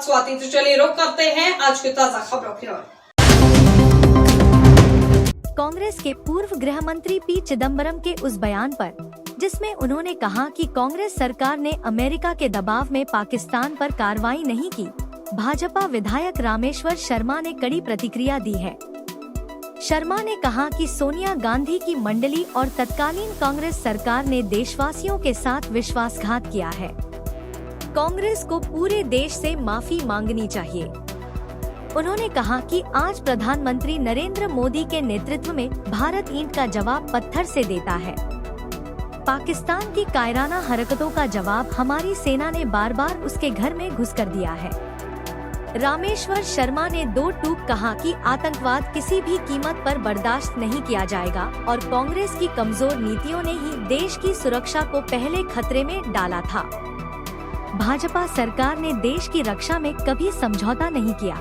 साथ स्वाति। तो चलिए रुक करते हैं आज की ताजा खबरों की ओर। कांग्रेस के पूर्व गृह मंत्री पी चिदम्बरम के उस बयान पर, जिसमें उन्होंने कहा कि कांग्रेस सरकार ने अमेरिका के दबाव में पाकिस्तान पर कार्रवाई नहीं की, भाजपा विधायक रामेश्वर शर्मा ने कड़ी प्रतिक्रिया दी है। शर्मा ने कहा कि सोनिया गांधी की मंडली और तत्कालीन कांग्रेस सरकार ने देशवासियों के साथ विश्वासघात किया है। कांग्रेस को पूरे देश से माफी मांगनी चाहिए। उन्होंने कहा कि आज प्रधानमंत्री नरेंद्र मोदी के नेतृत्व में भारत ईंट का जवाब पत्थर से देता है। पाकिस्तान की कायराना हरकतों का जवाब हमारी सेना ने बार बार उसके घर में घुसकर दिया है। रामेश्वर शर्मा ने दो टूक कहा कि आतंकवाद किसी भी कीमत पर बर्दाश्त नहीं किया जाएगा और कांग्रेस की कमजोर नीतियों ने ही देश की सुरक्षा को पहले खतरे में डाला था। भाजपा सरकार ने देश की रक्षा में कभी समझौता नहीं किया।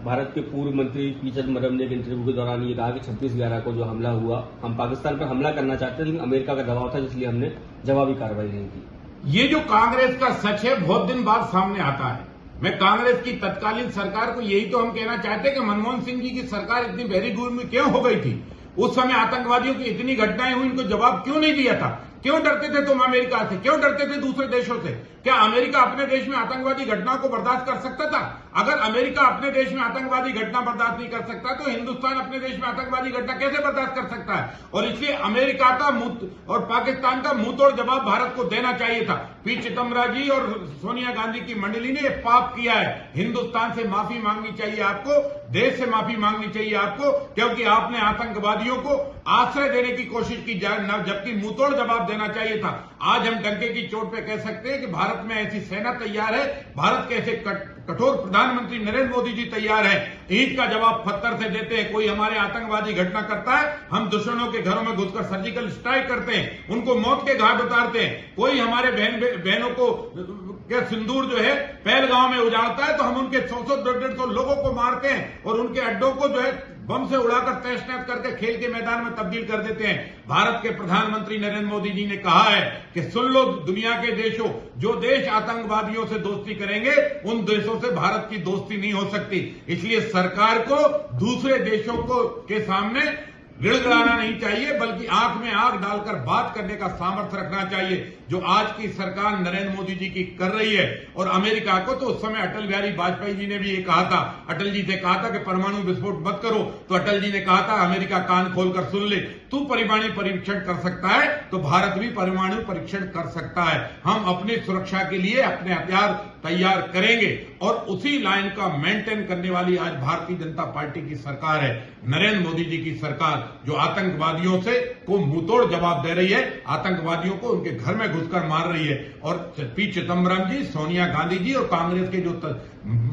भारत के पूर्व मंत्री पी चिदम्बरम ने एक इंटरव्यू के दौरान ये कहा कि 26/11 को जो हमला हुआ, हम पाकिस्तान पर हमला करना चाहते थे, लेकिन अमेरिका का दबाव था, इसलिए हमने जवाबी कार्रवाई नहीं की। ये जो कांग्रेस का सच है बहुत दिन बाद सामने आता है। मैं कांग्रेस की तत्कालीन सरकार को यही तो हम कहना चाहते हैं कि मनमोहन सिंह जी की सरकार इतनी वेरीगुड में क्यों हो गई थी? उस समय आतंकवादियों की इतनी घटनाएं हुई, इनको जवाब क्यों नहीं दिया था? क्यों डरते थे तुम अमेरिका से? क्यों डरते थे दूसरे देशों से? क्या अमेरिका अपने देश में आतंकवादी घटनाओं को बर्दाश्त कर सकता था? अगर अमेरिका अपने देश में आतंकवादी घटना बर्दाश्त नहीं कर सकता तो हिंदुस्तान अपने देश में आतंकवादी घटना कैसे बर्दाश्त कर सकता है? और इसलिए अमेरिका का और पाकिस्तान का मुंहतोड़ जवाब भारत को देना चाहिए था। पी चिदम्बरम जी और सोनिया गांधी की मंडली ने यह पाप किया है। हिंदुस्तान से माफी मांगनी चाहिए आपको, देश से माफी मांगनी चाहिए आपको, क्योंकि आपने आतंकवादियों को आश्रय देने की कोशिश की, जबकि मुंहतोड़ जवाब देना चाहिए था। आज हम डंके की चोट पे कह सकते हैं कि भारत में ऐसी सेना तैयार है, भारत के ऐसे कठोर प्रधानमंत्री नरेंद्र मोदी जी तैयार हैं। ईंट का जवाब पत्थर से देते हैं। कोई हमारे आतंकवादी घटना करता है, हम दुश्मनों के घरों में घुसकर सर्जिकल स्ट्राइक करते हैं, उनको मौत के घाट उतारते हैं। कोई हमारे बहनों को के सिंदूर जो है पहलगांव में उजाड़ता है तो हम उनके 100-150 लोगों को मारते हैं और उनके अड्डों को जो है बम से उड़ाकर तहस-नहस करके खेल के मैदान में तब्दील कर देते हैं। भारत के प्रधानमंत्री नरेंद्र मोदी जी ने कहा है कि सुन लो दुनिया के देशों, जो देश आतंकवादियों से दोस्ती करेंगे उन देशों से भारत की दोस्ती नहीं हो सकती। इसलिए सरकार को दूसरे देशों के सामने गिड़गिड़ाना नहीं चाहिए, बल्कि आंख में आंख डालकर बात करने का सामर्थ्य रखना चाहिए, जो आज की सरकार नरेंद्र मोदी जी की कर रही है। और अमेरिका को तो उस समय अटल बिहारी वाजपेयी जी ने भी ये कहा था, अटल जी से कहा था कि परमाणु विस्फोट मत करो, तो अटल जी ने कहा था अमेरिका कान खोलकर सुन ले, तू परमाणु परीक्षण कर सकता है तो भारत भी परमाणु परीक्षण कर सकता है। हम अपनी सुरक्षा के लिए अपने हथियार तैयार करेंगे और उसी लाइन का मेंटेन करने वाली आज भारतीय जनता पार्टी की सरकार है, नरेंद्र मोदी जी की सरकार, जो आतंकवादियों से को मुंहतोड़ जवाब दे रही है, आतंकवादियों को उनके घर में घुसकर मार रही है। और पी चिदम्बरम जी, सोनिया गांधी जी और कांग्रेस के जो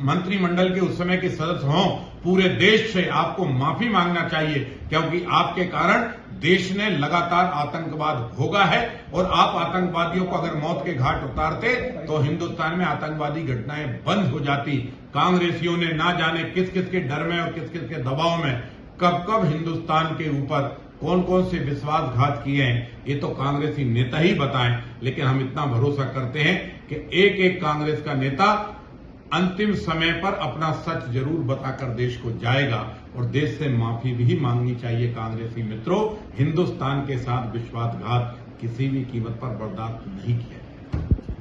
मंत्रिमंडल के उस समय के सदस्य हों, पूरे देश से आपको माफी मांगना चाहिए, क्योंकि आपके कारण देश ने लगातार आतंकवाद भोगा है। और आप आतंकवादियों को अगर मौत के घाट उतारते तो हिंदुस्तान में आतंकवादी घटनाएं बंद हो जाती। कांग्रेसियों ने ना जाने किस किस के डर में और किस किस के दबाव में कब कब हिंदुस्तान के ऊपर कौन कौन से विश्वासघात किए हैं, ये तो कांग्रेसी नेता ही बताएं। लेकिन हम इतना भरोसा करते हैं कि एक एक कांग्रेस का नेता अंतिम समय पर अपना सच जरूर बताकर देश को जाएगा और देश से माफी भी मांगनी चाहिए। कांग्रेसी मित्रों, हिंदुस्तान के साथ विश्वासघात किसी भी कीमत पर बर्दाश्त नहीं किया।